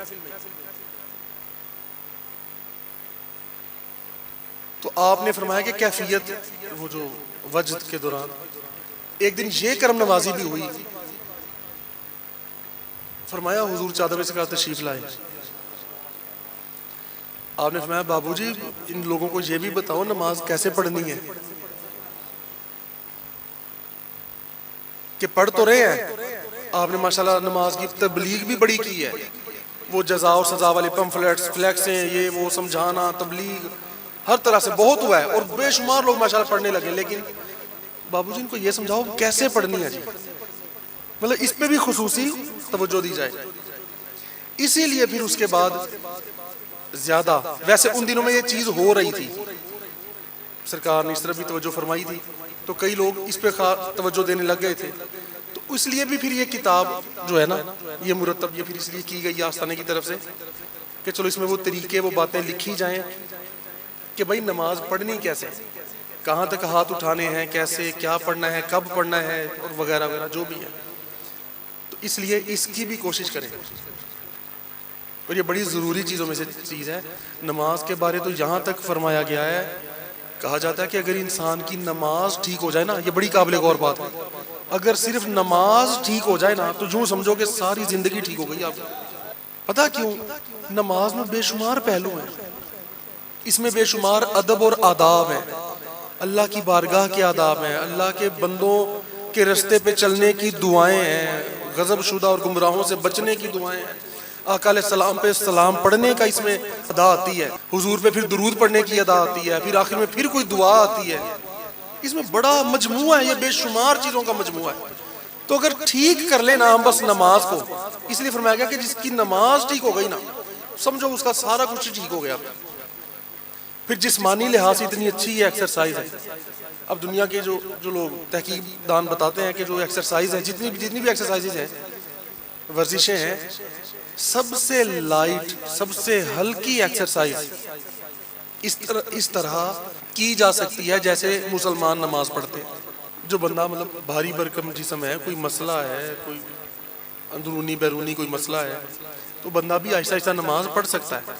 S1: تو آپ نے فرمایا کہ کیفیت وہ جو وجد کے دوران ایک دن یہ کرم نوازی بھی ہوئی. فرمایا حضور چادر سے کہا تشریف لائے. آپ نے فرمایا بابو جی ان لوگوں کو یہ بھی بتاؤ نماز کیسے پڑھنی ہے، کہ پڑھ تو رہے ہیں. آپ نے ماشاءاللہ نماز کی تبلیغ بھی بڑی کی ہے، وہ جزا اور سزا والے پمفلیٹس فلیکس ہیں، یہ وہ سمجھانا، تبلیغ ہر طرح سے بہت ہوا ہے، اور بے شمار لوگ ماشاءاللہ پڑھنے لگے. لیکن بابو جی ان کو یہ سمجھاؤ کیسے پڑھنی ہے جی، مطلب اس پہ بھی خصوصی توجہ دی جائے. اسی لیے پھر اس کے بعد زیادہ، ویسے ان دنوں میں یہ چیز ہو رہی تھی، سرکار نے اس طرح بھی توجہ فرمائی تھی، تو کئی لوگ اس پہ توجہ دینے لگ گئے تھے. تو اس لیے بھی پھر یہ کتاب جو ہے نا یہ مرتب یہ پھر اس لیے کی گئی آستانے کی طرف سے کہ چلو اس میں وہ طریقے وہ باتیں لکھی جائیں کہ بھائی نماز پڑھنی کیسے، کہاں تک ہاتھ اٹھانے ہیں، کیسے کیا پڑھنا ہے، کب پڑھنا ہے، اور وغیرہ وغیرہ جو بھی ہے. تو اس لیے اس کی بھی کوشش کریں، اور یہ بڑی ضروری چیزوں میں سے چیز ہے. نماز کے بارے تو یہاں تک فرمایا گیا ہے، کہا جاتا ہے کہ اگر انسان کی نماز ٹھیک ہو جائے نا، یہ بڑی قابل غور بات ہے، اگر صرف نماز ٹھیک ہو جائے نا تو یوں سمجھو کہ ساری زندگی ٹھیک ہو گئی. آپ پتہ کیوں؟ نماز میں بے شمار پہلو ہیں، اس میں بے شمار ادب اور آداب ہیں، اللہ کی بارگاہ کے آداب ہیں، اللہ کے بندوں کے رستے پہ چلنے کی دعائیں ہیں، غضب شدہ اور گمراہوں سے بچنے کی دعائیں ہیں، آقا علیہ السلام پہ سلام پڑھنے کا اس میں ادا آتی ہے، حضور پہ پھر درود پڑھنے کی ادا آتی ہے، پھر آخر میں پھر کوئی دعا آتی ہے. اس میں بڑا مجموعہ ہے، یہ بے شمار چیزوں کا مجموعہ ہے. تو اگر ٹھیک کر لینا ہم بس نماز کو، اس لیے فرمایا گیا کہ جس کی نماز ٹھیک ہو گئی نا سمجھو اس کا سارا کچھ ٹھیک ہو گیا. پھر جسمانی لحاظ سے اتنی اچھی یہ ایکسرسائز ہے. اب دنیا کے جو لوگ تحقیق دان بتاتے ہیں کہ جو ایکسرسائز ہے، جتنی بھی ایکسرسائزز ہیں، ورزشیں ہیں، سب سے لائٹ، سب سے ہلکی ایکسرسائز اس طرح کی جا سکتی ہے جیسے مسلمان نماز پڑھتے ہیں. جو بندہ مطلب بھاری بھرکم جسم ہے، کوئی مسئلہ ہے، کوئی اندرونی بیرونی کوئی مسئلہ ہے، تو بندہ بھی آہستہ آہستہ نماز پڑھ سکتا ہے.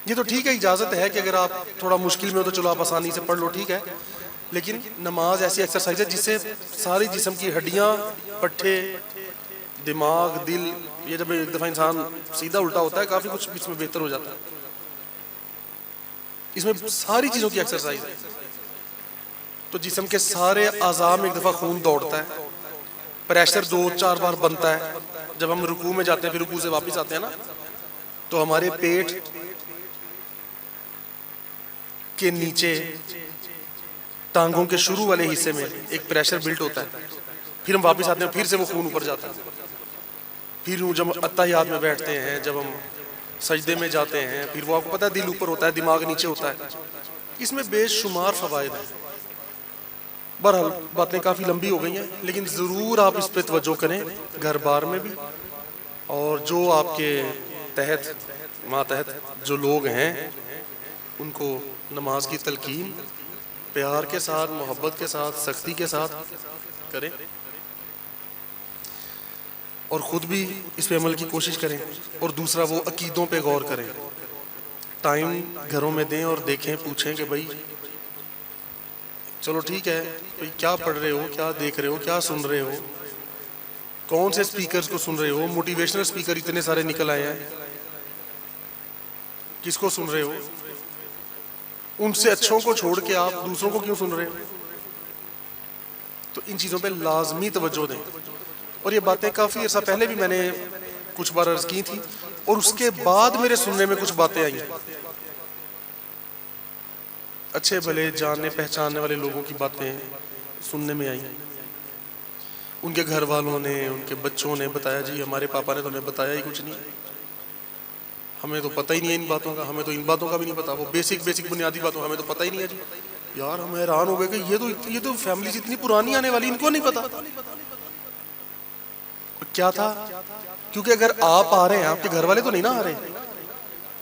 S1: یہ تو ٹھیک ہے، اجازت ہے کہ اگر آپ تھوڑا مشکل میں ہو تو چلو آپ آسانی سے پڑھ لو، ٹھیک ہے. لیکن نماز ایسی ایکسرسائز ہے جس سے ساری جسم کی ہڈیاں، پٹھے، دماغ، دل، یہ جب ایک دفعہ انسان سیدھا الٹا ہوتا ہے کافی کچھ اس میں بہتر ہو جاتا ہے. اس میں ساری چیزوں کی ایکسرسائز ہے. تو جسم کے سارے اعضاء میں ایک دفعہ خون دوڑتا ہے، پریشر 2-4 بار بنتا ہے، جب ہم رکوع میں جاتے ہیں پھر رکوع سے واپس آتے ہیں نا تو ہمارے پیٹ کے نیچے ٹانگوں کے شروع والے حصے میں ایک پریشر بلٹ ہوتا ہے، پھر ہم واپس آتے ہیں پھر سے وہ خون اوپر جاتا ہے، پھر جب اتحیات میں بیٹھتے ہیں، جب ہم سجدے میں جاتے ہیں، پھر وہ آپ کو پتہ ہے دل اوپر ہوتا ہے دماغ نیچے ہوتا ہے. اس میں بے شمار فوائد ہیں. بہرحال باتیں کافی لمبی ہو گئی ہیں لیکن ضرور آپ اس پہ توجہ کریں گھر بار میں بھی، اور جو آپ کے تحت ماتحت جو لوگ ہیں ان کو نماز کی تلقین پیار کے ساتھ، محبت کے ساتھ، سختی کے ساتھ کریں، اور خود بھی اس پہ عمل کی کوشش کریں. اور دوسرا وہ عقیدوں پہ غور کریں، ٹائم گھروں میں دیں اور دیکھیں، پوچھیں کہ بھائی چلو ٹھیک ہے بھائی کیا پڑھ رہے ہو، کیا دیکھ رہے ہو، کیا سن رہے ہو، کون سے سپیکرز کو سن رہے ہو. موٹیویشنل سپیکر اتنے سارے نکل آئے ہیں، کس کو سن رہے ہو؟ ان سے اچھوں کو چھوڑ کے آپ دوسروں کو کیوں سن رہے ہو؟ تو ان چیزوں پہ لازمی توجہ دیں. اور یہ باتیں کافی عرصہ پہلے بھی میں نے کچھ بار عرض کی تھی، اور اس کے بعد میرے سننے میں کچھ باتیں آئی، اچھے بھلے جاننے پہچاننے والے لوگوں کی باتیں سننے میں آئیں. ان کے گھر والوں نے، ان کے بچوں نے بتایا جی ہمارے پاپا نے تو ہمیں بتایا ہی کچھ نہیں، ہمیں تو پتہ ہی نہیں ہے ان باتوں کا، ہمیں تو ان باتوں کا بھی نہیں پتا، وہ بیسک بنیادی باتوں ہمیں تو پتہ ہی نہیں ہے جی. یار ہم حیران ہو گئے کہ یہ تو فیملیز اتنی پرانی آنے والی ان کو نہیں پتا. کیا تھا؟ کیونکہ اگر آپ آ رہے ہیں، آپ کے گھر والے تو نہیں نا آ رہے.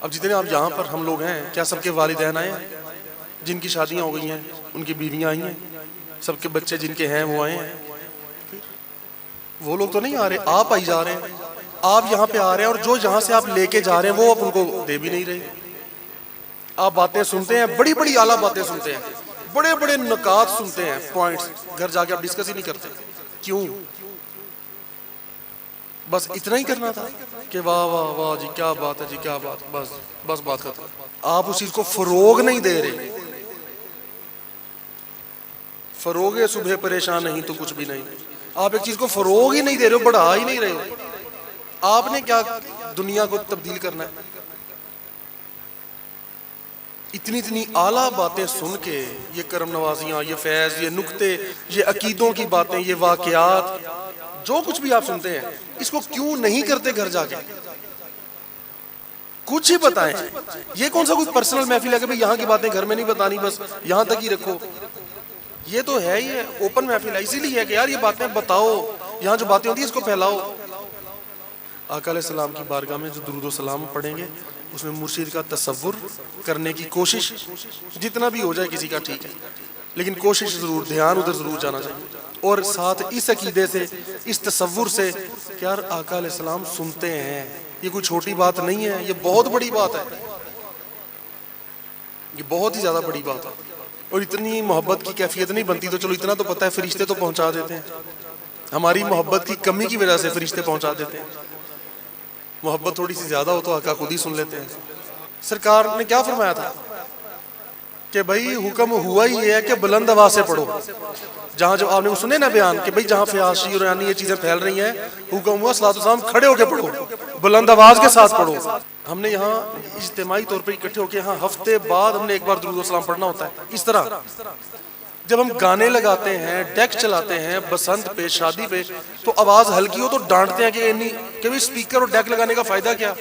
S1: اب جتنے آپ یہاں پر ہم لوگ ہیں، کیا سب کے والدین آئے ہیں جن کی شادیاں ہو گئی ہیں، ان کی بیویاں آئی ہیں، سب کے بچے جن کے ہیں وہ آئے ہیں؟ وہ لوگ تو نہیں آ رہے، آپ آئی جا رہے ہیں. آپ یہاں پہ آ رہے ہیں اور جو یہاں سے آپ لے کے جا رہے ہیں وہ آپ ان کو دے بھی نہیں رہے. آپ باتیں سنتے ہیں، بڑی بڑی اعلیٰ باتیں سنتے ہیں، بڑے بڑے نکات سنتے ہیں، پوائنٹس گھر جا کے آپ ڈسکس ہی نہیں کرتے. کیوں؟ بس اتنا ہی کرنا تھا کہ واہ واہ واہ جی کیا بات ہے جی کیا بات، بس بات ختم. آپ اس چیز کو فروغ نہیں دے رہے. فروغ صبح پریشان نہیں تو کچھ بھی نہیں. آپ ایک چیز کو فروغ ہی نہیں دے رہے ہو، بڑھا ہی نہیں رہے ہو. آپ نے کیا دنیا کو تبدیل کرنا ہے؟ اتنی اعلیٰ باتیں سن کے، یہ کرم نوازیاں، یہ فیض، یہ نکتے، یہ عقیدوں کی باتیں، یہ واقعات، جو کچھ بھی آپ سنتے ہیں، اس کو کیوں نہیں کرتے گھر جا کے؟ کچھ ہی بتائیں. یہ کون سا کوئی پرسنل محفل ہے کہ یہاں کی باتیں گھر میں نہیں بتانی، بس یہاں تک ہی رکھو؟ یہ تو ہے ہی ہے اوپن محفل ہے، اسی لیے ہے کہ یار یہ باتیں بتاؤ، یہاں جو باتیں ہوتی ہیں اس کو پھیلاؤ. آقا علیہ السلام کی بارگاہ میں جو درود و سلام پڑھیں گے اس میں مرشد کا تصور کرنے کی کوشش، جتنا بھی ہو جائے کسی کا ٹھیک ہے، لیکن کوشش ضرور، دھیان ادھر ضرور جانا چاہیے. اور ساتھ اس عقیدے سے، اس تصور سے کہ یار آقا علیہ السلام سنتے ہیں، یہ کوئی چھوٹی بات نہیں ہے، یہ بہت بڑی بات ہے، یہ بہت ہی زیادہ بڑی بات ہے. اور اتنی محبت کی کیفیت نہیں بنتی تو چلو اتنا تو پتہ ہے فرشتے تو پہنچا دیتے ہیں، ہماری محبت کی کمی کی وجہ سے فرشتے پہنچا دیتے ہیں. محبت تھوڑی سی زیادہ ہو تو آقا خود ہی سن لیتے ہیں. سرکار نے کیا فرمایا تھا کہ بھائی حکم ہوا ہی یہ ہے کہ بلند آواز سے پڑھو. جہاں جو آپ نے سنے نا بیان کہ بھائی جہاں فحاشی اور یعنی یہ چیزیں پھیل رہی ہیں، حکم ہوا صلاۃ والسلام کھڑے ہو کے پڑھو، بلند آواز کے ساتھ پڑھو. ہم نے یہاں اجتماعی طور پر اکٹھے ہو کے یہاں ہفتے بعد ہم نے ایک بار درود و سلام پڑھنا ہوتا ہے. اس طرح جب ہم گانے لگاتے ہیں، ڈیک چلاتے ہیں، بسنت پہ، شادی پہ، تو آواز ہلکی ہو تو ڈانٹتے ہیں کہ بھائی اسپیکر اور ڈیک لگانے کا فائدہ کیا؟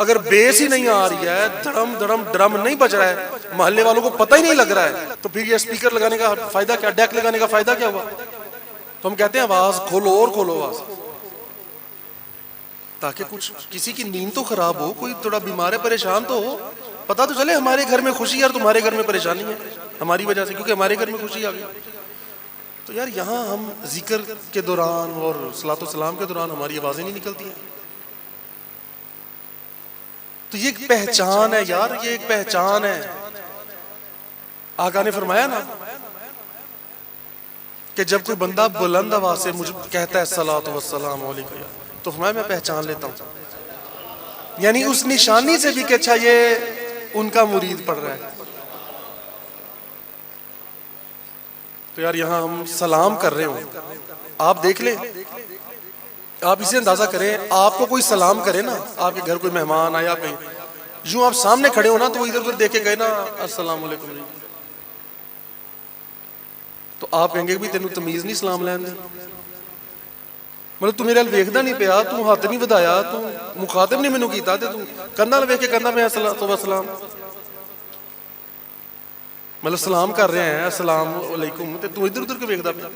S1: اگر بیس ہی نہیں آ رہی ہے، دھڑم دھڑم ڈرم نہیں بج رہا ہے، محلے والوں کو پتہ ہی نہیں لگ رہا ہے، تو پھر یہ اسپیکر لگانے کا فائدہ کیا، ڈیک لگانے کا فائدہ کیا ہوا؟ تو ہم کہتے ہیں آواز کھولو اور کھولو آواز، تاکہ کچھ کسی کی نیند تو خراب ہو، کوئی تھوڑا بیمار ہے، پریشان تو ہو، پتہ تو چلے ہمارے گھر میں خوشی ہے اور تمہارے گھر میں پریشانی ہے ہماری وجہ سے، کیونکہ ہمارے گھر میں خوشی آ گئی. تو یار یہاں ہم ذکر کے دوران اور صلاۃ و سلام کے دوران ہماری آوازیں نہیں نکلتی ہیں. تو یہ ایک پہچان ہے یار، یہ ایک پہچان ہے. آقا نے فرمایا نا کہ جب کوئی بندہ بلند آواز سے مجھے کہتا ہے صلاۃ والسلام علیکم، تو فرمایا میں پہچان لیتا ہوں، یعنی اس نشانی سے بھی کہ اچھا یہ ان کا مرید پڑھ رہا ہے. تو یار یہاں ہم سلام کر رہے ہوں، آپ دیکھ لیں آپ اسے اندازہ کریں، آپ کو کوئی سلام کرے نا، آپ کے گھر کوئی مہمان آیا کہیں، یوں آپ سامنے کھڑے ہو نا تو وہ ادھر ادھر دیکھ کے کہے نا السلام علیکم جی، تو آپ کہیں گے بھی تینوں تمیز نہیں سلام لین دی، مطلب تو میرے ویکھدا نہیں پیا، تو ہاتھ نہیں ودایا، تو مخاطب نہیں مینوں کیتا تے تو کندا ویکھ کے کندا پیا السلام، مطلب سلام کر رہے ہیں السلام علیکم تے تو ادھر ادھر کے ویکھدا پیا،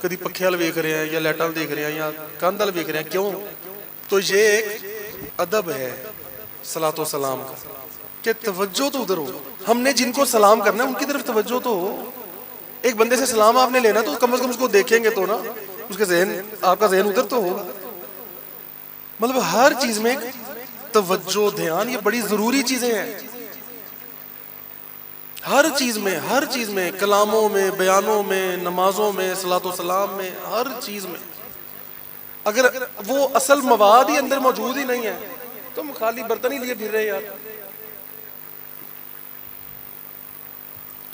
S1: کدی پکھے وال ویکھ رہے ہیں یا لائٹاں وال دیکھ رہے ہیں یا کندھ وال ویکھ رہے ہیں، کیوں؟ تو یہ ایک ادب ہے صلاۃ و سلام کا کہ توجہ تو ادھر ہو، ہم نے جن کو سلام کرنا ہے ان کی طرف توجہ تو ہو، ایک بندے سے سلام آپ نے لینا تو کم از کم اس کو دیکھیں گے تو نا، اس کے ذہن، آپ کا ذہن ادھر تو ہوگا، مطلب ہر چیز میں توجہ دھیان، یہ بڑی ضروری چیزیں ہیں، ہر چیز میں، کلاموں میں، بیانوں میں، نمازوں میں، صلاۃ و سلام میں، ہر چیز میں اگر وہ اصل مواد ہی اندر موجود ہی نہیں ہے تو ہم خالی برتن ہی لیے پھر رہے یار۔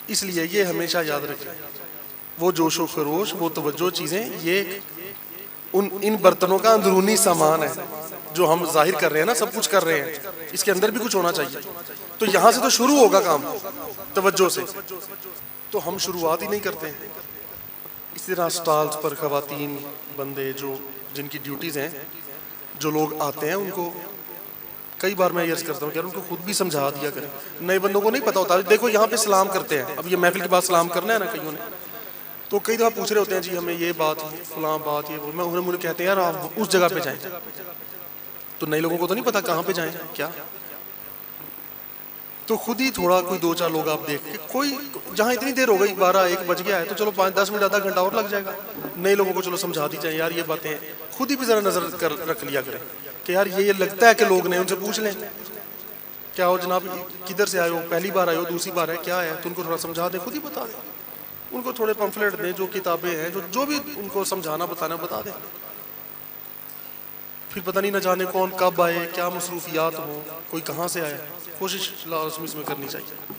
S1: اس لیے یہ ہمیشہ یاد رکھیں، وہ جوش و خروش، وہ توجہ چیزیں، یہ ان برتنوں کا اندرونی سامان ہے جو ہم ظاہر کر رہے ہیں نا، سب کچھ کر رہے ہیں، اس کے اندر بھی کچھ ہونا چاہیے، تو یہاں سے تو شروع ہوگا کام توجہ سے، تو ہم شروعات ہی نہیں کرتے ہیں۔ اسی طرح سٹالز پر خواتین بندے جو جن کی ڈیوٹیز ہیں، جو لوگ آتے ہیں ان کو کئی بار میں یہ عرض کرتا ہوں کہ ان کو خود بھی سمجھا دیا کریں، نئے بندوں کو نہیں پتا ہوتا، دیکھو یہاں پہ سلام کرتے ہیں، اب یہ محفل کے بعد سلام کرنا ہے نا کئیوں نے، تو کئی دفعہ پوچھ رہے ہوتے ہیں جی ہمیں یہ بات فلاں بات یہ وہ، میں انہیں مجھے کہتے ہیں یار آپ اس جگہ پہ جائیں، تو نئے لوگوں کو تو نہیں پتا کہاں پہ جائیں کیا، تو خود ہی تھوڑا کوئی 2-4 لوگ آپ دیکھ کے، کوئی جہاں اتنی دیر ہو گئی 12-1 بج گیا ہے تو چلو 5-10 منٹ آدھا گھنٹہ اور لگ جائے گا، نئے لوگوں کو چلو سمجھا دی جائے یار یہ باتیں، خود ہی بھی ذرا نظر رکھ لیا کریں کہ یار یہ لگتا ہے کہ لوگ نے، ان سے پوچھ لیں کیا ہو جناب کدھر سے آئے ہو، پہلی بار آئے ہو، دوسری بار ہے، کیا ہے، تو ان کو تھوڑا سمجھا دیں، خود ہی بتا دیں، ان کو تھوڑے پمفلٹ دیں، جو کتابیں ہیں جو بھی ان کو سمجھانا بتانا بتا دیں، پھر پتہ نہیں نہ جانے کون کب آئے، کیا مصروفیات ہوں، کوئی کہاں سے آئے، کوشش لازمی اس میں کرنی چاہیے۔